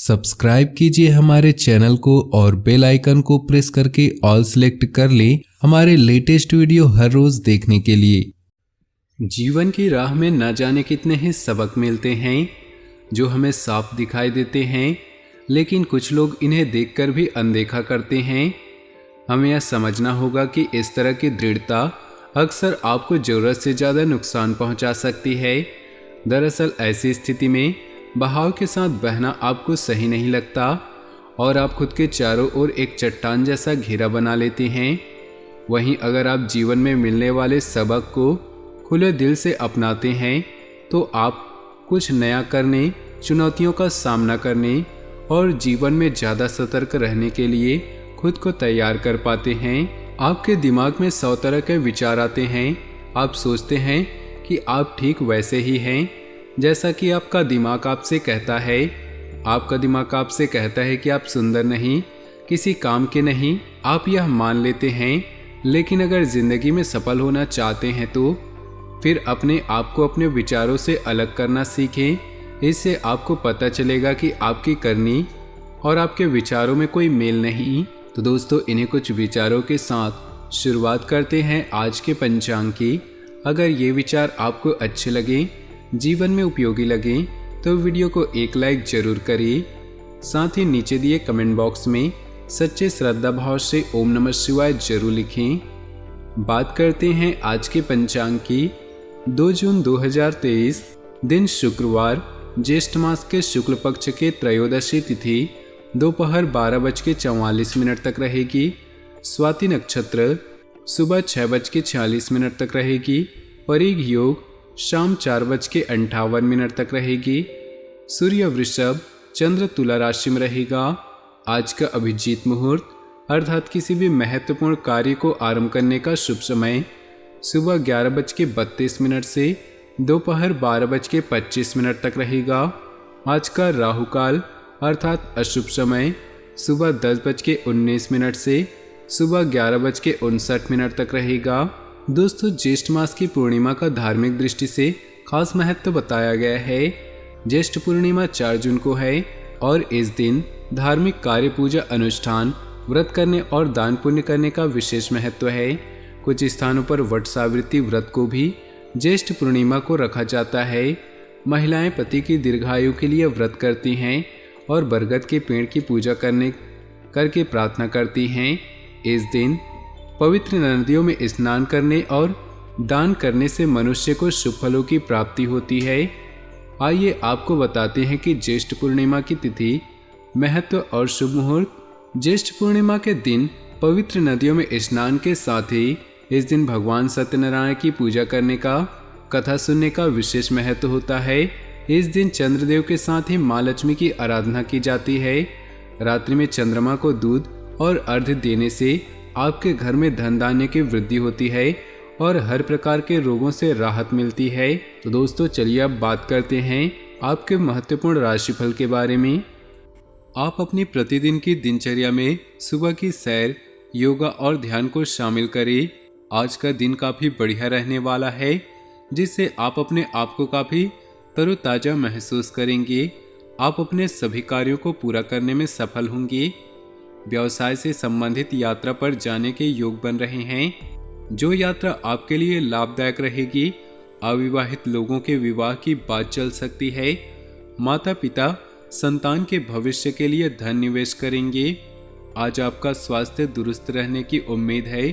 Subscribe कीजिए हमारे channel को और बेल आइकन को प्रेस करके ऑल सेलेक्ट कर लें हमारे लेटेस्ट वीडियो हर रोज देखने के लिए। जीवन की राह में न जाने कितने ही सबक मिलते हैं जो हमें साफ दिखाई देते हैं, लेकिन कुछ लोग इन्हें देखकर भी अनदेखा करते हैं। हमें यह समझना होगा कि इस तरह की दृढ़ता अक्सर आपको ज़रूरत से ज़्यादा नुकसान पहुंचा सकती है। दरअसल ऐसी स्थिति में बहाव के साथ बहना आपको सही नहीं लगता और आप खुद के चारों ओर एक चट्टान जैसा घेरा बना लेते हैं। वहीं अगर आप जीवन में मिलने वाले सबक को खुले दिल से अपनाते हैं तो आप कुछ नया करने, चुनौतियों का सामना करने और जीवन में ज़्यादा सतर्क रहने के लिए खुद को तैयार कर पाते हैं। आपके दिमाग में 100 तरह के विचार आते हैं। आप सोचते हैं कि आप ठीक वैसे ही हैं जैसा कि आपका दिमाग आपसे कहता है। आपका दिमाग आपसे कहता है कि आप सुंदर नहीं, किसी काम के नहीं, आप यह मान लेते हैं। लेकिन अगर ज़िंदगी में सफल होना चाहते हैं तो फिर अपने आप को अपने विचारों से अलग करना सीखें। इससे आपको पता चलेगा कि आपकी करनी और आपके विचारों में कोई मेल नहीं। तो दोस्तों, इन्हीं कुछ विचारों के साथ शुरुआत करते हैं आज के पंचांग की। अगर ये विचार आपको अच्छे लगे, जीवन में उपयोगी लगे तो वीडियो को एक लाइक जरूर करिए। साथ ही नीचे दिए कमेंट बॉक्स में सच्चे श्रद्धा भाव से ओम नमः शिवाय जरूर लिखें। बात करते हैं आज के पंचांग की। 2 जून 2023 दिन शुक्रवार, ज्येष्ठ मास के शुक्ल पक्ष के त्रयोदशी तिथि दोपहर 12:44 तक रहेगी। स्वाति नक्षत्र सुबह 6:46 तक रहेगी। परिग योग शाम 4:58 तक रहेगी। सूर्य वृषभ, चंद्र तुला राशि में रहेगा। आज का अभिजीत मुहूर्त अर्थात किसी भी महत्वपूर्ण कार्य को आरंभ करने का शुभ समय सुबह 11:32 से दोपहर 12:25 तक रहेगा। आज का राहु काल अर्थात अशुभ समय सुबह 10:19 से सुबह 11:59 तक रहेगा। दोस्तों, ज्येष्ठ मास की पूर्णिमा का धार्मिक दृष्टि से खास महत्व बताया गया है। ज्येष्ठ पूर्णिमा 4 जून को है और इस दिन धार्मिक कार्य, पूजा अनुष्ठान, व्रत करने और दान पुण्य करने का विशेष महत्व है। कुछ स्थानों पर वट सावित्री व्रत को भी ज्येष्ठ पूर्णिमा को रखा जाता है। महिलाएं पति की दीर्घायु के लिए व्रत करती हैं और बरगद के पेड़ की पूजा करके प्रार्थना करती हैं। इस दिन पवित्र नदियों में स्नान करने और दान करने से मनुष्य को शुभ फलों की प्राप्ति होती है। आइए आपको बताते हैं कि ज्येष्ठ पूर्णिमा की तिथि, महत्व और शुभ मुहूर्त। ज्येष्ठ पूर्णिमा के दिन पवित्र नदियों में स्नान के साथ ही इस दिन भगवान सत्यनारायण की पूजा करने का, कथा सुनने का विशेष महत्व होता है। इस दिन चंद्रदेव के साथ ही माँ लक्ष्मी की आराधना की जाती है। रात्रि में चंद्रमा को दूध और अर्घ्य देने से आपके घर में धन धान्य की वृद्धि होती है और हर प्रकार के रोगों से राहत मिलती है। तो दोस्तों, चलिए अब बात करते हैं आपके महत्वपूर्ण राशिफल के बारे में। आप अपनी प्रतिदिन की दिनचर्या में सुबह की सैर, योगा और ध्यान को शामिल करें। आज का दिन काफ़ी बढ़िया रहने वाला है, जिससे आप अपने आप को काफ़ी तरोताज़ा महसूस करेंगे। आप अपने सभी कार्यों को पूरा करने में सफल होंगे। व्यवसाय से संबंधित यात्रा पर जाने के योग बन रहे हैं, जो यात्रा आपके लिए लाभदायक रहेगी। अविवाहित लोगों के विवाह की बात चल सकती है। माता पिता संतान के भविष्य के लिए धन निवेश करेंगे। आज आपका स्वास्थ्य दुरुस्त रहने की उम्मीद है।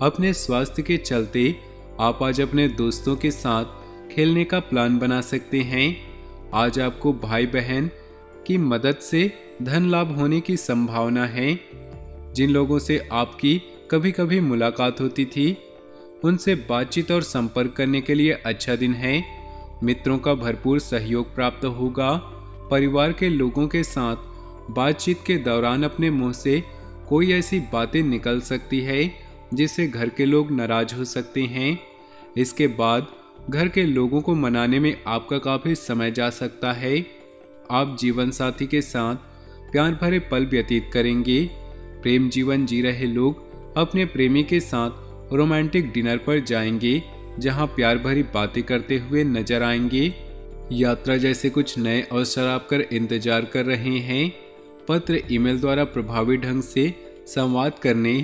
अपने स्वास्थ्य के चलते आप आज अपने दोस्तों के साथ खेलने का प्लान बना सकते हैं। आज आपको भाई बहन की मदद से धन लाभ होने की संभावना है। जिन लोगों से आपकी कभी कभी मुलाकात होती थी, उनसे बातचीत और संपर्क करने के लिए अच्छा दिन है। मित्रों का भरपूर सहयोग प्राप्त होगा। परिवार के लोगों के साथ बातचीत के दौरान अपने मुंह से कोई ऐसी बातें निकल सकती है जिससे घर के लोग नाराज हो सकते हैं। इसके बाद घर के लोगों को मनाने में आपका काफ़ी समय जा सकता है। आप जीवन साथी के साथ प्यार भरे पल व्यतीत करेंगे। प्रेम जीवन जी रहे लोग अपने प्रेमी के साथ रोमांटिक डिनर पर जाएंगे, जहां प्यार भरी बातें करते हुए नजर आएंगे। यात्रा जैसे कुछ नए अवसर आपकर इंतजार कर रहे हैं। पत्र ईमेल द्वारा प्रभावी ढंग से संवाद करने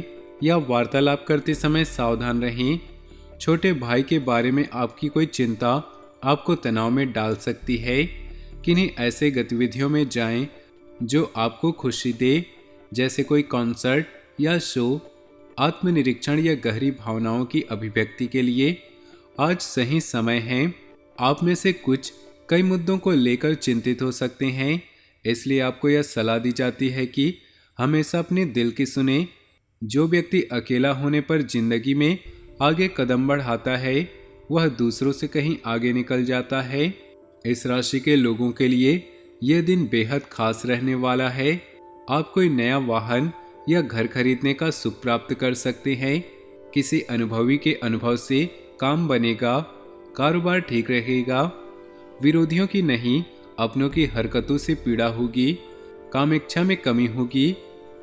या वार्तालाप करते समय सावधान रहें। छोटे भाई के बारे में आपकी कोई चिंता आपको तनाव में डाल सकती है। किन्हीं ऐसे गतिविधियों में जाएं जो आपको खुशी दे, जैसे कोई कॉन्सर्ट या शो। आत्मनिरीक्षण या गहरी भावनाओं की अभिव्यक्ति के लिए आज सही समय है। आप में से कुछ कई मुद्दों को लेकर चिंतित हो सकते हैं, इसलिए आपको यह सलाह दी जाती है कि हमेशा अपने दिल की सुने। जो व्यक्ति अकेला होने पर जिंदगी में आगे कदम बढ़ाता है वह दूसरों से कहीं आगे निकल जाता है। इस राशि के लोगों के लिए यह दिन बेहद खास रहने वाला है। आप कोई नया वाहन या घर खरीदने का सुख प्राप्त कर सकते हैं। किसी अनुभवी के अनुभव से काम बनेगा, कारोबार ठीक रहेगा। विरोधियों की नहीं, अपनों की हरकतों से पीड़ा होगी। कामेच्छा में कमी होगी।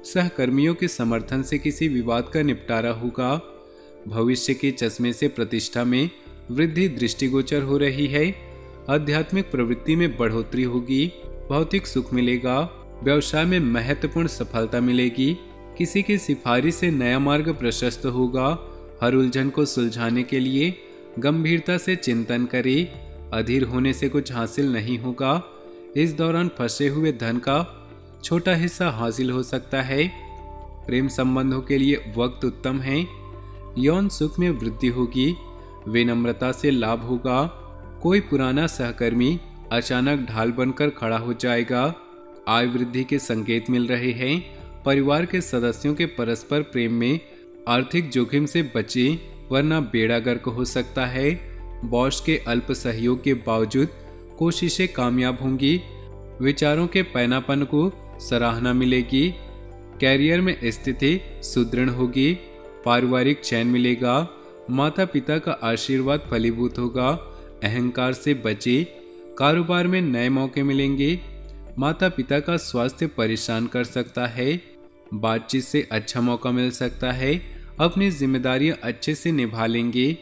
सहकर्मियों के समर्थन से किसी विवाद का निपटारा होगा। भविष्य के चश्मे से प्रतिष्ठा में वृद्धि दृष्टिगोचर हो रही है। आध्यात्मिक प्रवृत्ति में बढ़ोतरी होगी। भौतिक सुख मिलेगा। व्यवसाय में महत्वपूर्ण सफलता मिलेगी। किसी की सिफारिश से नया मार्ग प्रशस्त होगा। हर उलझन को सुलझाने के लिए गंभीरता से चिंतन करें। अधीर होने से कुछ हासिल नहीं होगा। इस दौरान फंसे हुए धन का छोटा हिस्सा हासिल हो सकता है। प्रेम संबंधों के लिए वक्त उत्तम है। यौन सुख में वृद्धि होगी। विनम्रता से लाभ होगा। कोई पुराना सहकर्मी अचानक ढाल बनकर खड़ा हो जाएगा। आय वृद्धि के संकेत मिल रहे हैं। परिवार के सदस्यों के परस्पर प्रेम में आर्थिक जोखिम से बचें, वरना बेड़ा गर्क हो सकता है। बॉस के अल्प सहयोग के बावजूद कोशिशें कामयाब होंगी। विचारों के पैनापन को सराहना मिलेगी। कैरियर में स्थिति सुदृढ़ होगी। पारिवारिक चैन मिलेगा। माता पिता का आशीर्वाद फलीभूत होगा। अहंकार से बचे। कारोबार में नए मौके मिलेंगे। माता पिता का स्वास्थ्य परेशान कर सकता है। बातचीत से अच्छा मौका मिल सकता है। अपनी जिम्मेदारियां अच्छे से निभा लेंगे।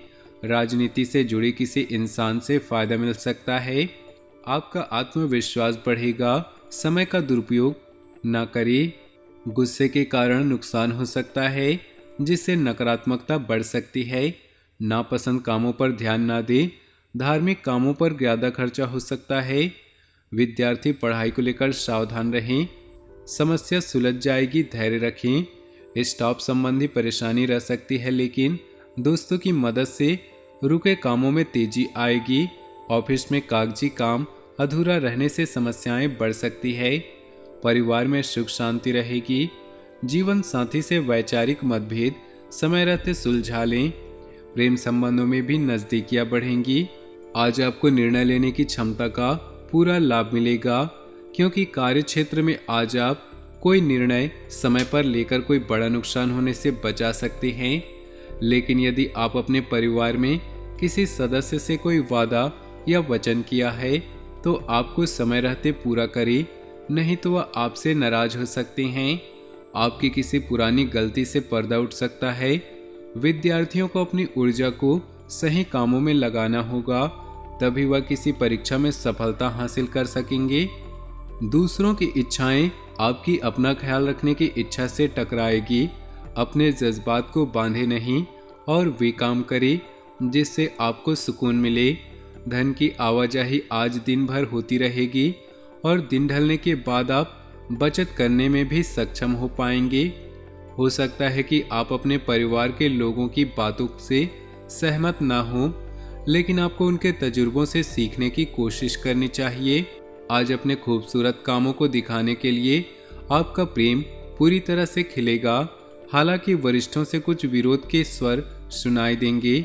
राजनीति से जुड़े किसी इंसान से फायदा मिल सकता है। आपका आत्मविश्वास बढ़ेगा। समय का दुरुपयोग न करें। गुस्से के कारण नुकसान हो सकता है, जिससे नकारात्मकता बढ़ सकती है। नापसंद कामों पर ध्यान न दें। धार्मिक कामों पर ज़्यादा खर्चा हो सकता है। विद्यार्थी पढ़ाई को लेकर सावधान रहें। समस्या सुलझ जाएगी, धैर्य रखें। स्टाफ संबंधी परेशानी रह सकती है, लेकिन दोस्तों की मदद से रुके कामों में तेजी आएगी। ऑफिस में कागजी काम अधूरा रहने से समस्याएं बढ़ सकती है। परिवार में सुख शांति रहेगी। जीवन साथी से वैचारिक मतभेद समय रहते सुलझा लें। प्रेम संबंधों में भी नजदीकियां बढ़ेंगी। आज आपको निर्णय लेने की क्षमता का पूरा लाभ मिलेगा, क्योंकि कार्य क्षेत्र में आज आप कोई निर्णय समय पर लेकर कोई बड़ा नुकसान होने से बचा सकते हैं। लेकिन यदि आप अपने परिवार में किसी सदस्य से कोई वादा या वचन किया है तो आपको समय रहते पूरा करें, नहीं तो वह आपसे नाराज हो सकते हैं। आपकी किसी पुरानी गलती से पर्दा उठ सकता है। विद्यार्थियों को अपनी ऊर्जा को सही कामों में लगाना होगा, तभी वह किसी परीक्षा में सफलता हासिल कर सकेंगे। दूसरों की इच्छाएं आपकी अपना ख्याल रखने की इच्छा से टकराएगी। अपने जज्बात को बांधे नहीं और वे काम करें जिससे आपको सुकून मिले। धन की आवाजाही आज दिन भर होती रहेगी और दिन ढलने के बाद आप बचत करने में भी सक्षम हो पाएंगे। हो सकता है कि आप अपने परिवार के लोगों की बातों से सहमत ना हो, लेकिन आपको उनके तजुर्बों से सीखने की कोशिश करनी चाहिए। आज अपने खूबसूरत कामों को दिखाने के लिए आपका प्रेम पूरी तरह से खिलेगा। हालांकि वरिष्ठों से कुछ विरोध के स्वर सुनाई देंगे,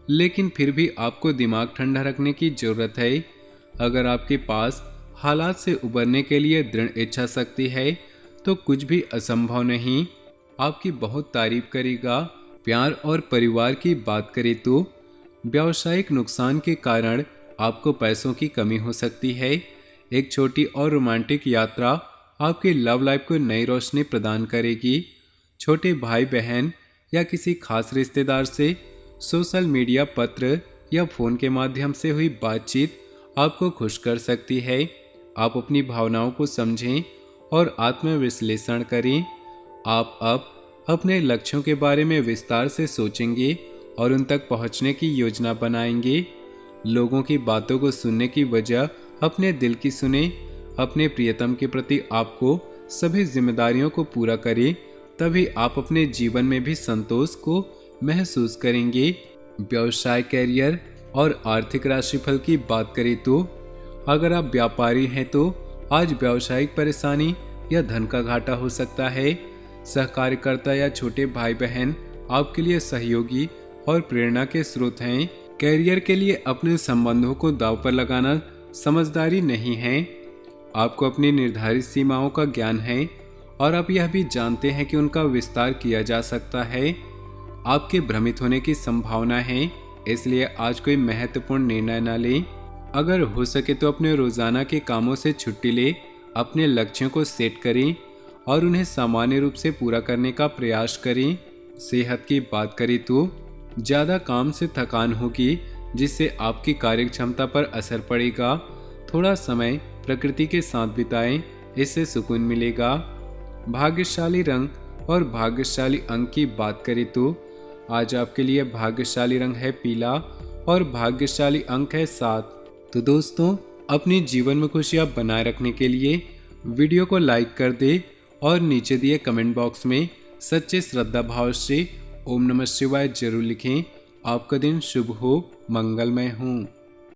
लेकिन फिर भी आपको दिमाग ठंडा रखने की जरूरत है। अगर आपके पास हालात से उबरने के लिए दृढ़ इच्छा शक्ति है तो कुछ भी असंभव नहीं। आपकी बहुत तारीफ करेगा। प्यार और परिवार की बात करें तो व्यावसायिक नुकसान के कारण आपको पैसों की कमी हो सकती है। एक छोटी और रोमांटिक यात्रा आपकी लव लाइफ को नई रोशनी प्रदान करेगी। छोटे भाई बहन या किसी खास रिश्तेदार से सोशल मीडिया, पत्र या फोन के माध्यम से हुई बातचीत आपको खुश कर सकती है। आप अपनी भावनाओं को समझें और आत्मविश्लेषण करें। आप अब अपने लक्ष्यों के बारे में विस्तार से सोचेंगे और उन तक पहुंचने की योजना बनाएंगे। लोगों की बातों को सुनने की बजाय अपने दिल की सुने। अपने प्रियतम के प्रति आपको सभी जिम्मेदारियों को पूरा करें, तभी आप अपने जीवन में भी संतोष को महसूस करेंगे। व्यवसाय, कैरियर और आर्थिक राशिफल की बात करें तो अगर आप व्यापारी हैं तो आज व्यावसायिक परेशानी या धन का घाटा हो सकता है। सहकार्यकर्ता या छोटे भाई बहन आपके लिए सहयोगी और प्रेरणा के स्रोत हैं। कैरियर के लिए अपने संबंधों को दांव पर लगाना समझदारी नहीं है। आपको अपनी निर्धारित सीमाओं का ज्ञान है और आप यह भी जानते हैं कि उनका विस्तार किया जा सकता है। आपके भ्रमित होने की संभावना है, इसलिए आज कोई महत्वपूर्ण निर्णय न लें। अगर हो सके तो अपने रोजाना के कामों से छुट्टी ले, अपने लक्ष्यों को सेट करें और उन्हें सामान्य रूप से पूरा करने का प्रयास करें। सेहत की बात करें तो ज़्यादा काम से थकान होगी, जिससे आपकी कार्यक्षमता पर असर पड़ेगा। थोड़ा समय प्रकृति के साथ बिताएं, इससे सुकून मिलेगा। भाग्यशाली रंग और भाग्यशाली अंक की बात करें तो आज आपके लिए भाग्यशाली रंग है पीला और भाग्यशाली अंक है 7। तो दोस्तों, अपने जीवन में खुशियां बनाए रखने के लिए वीडियो को लाइक कर दे और नीचे दिए कमेंट बॉक्स में सच्चे श्रद्धा भाव से ओम नमः शिवाय जरूर लिखें। आपका दिन शुभ हो, मंगलमय हो।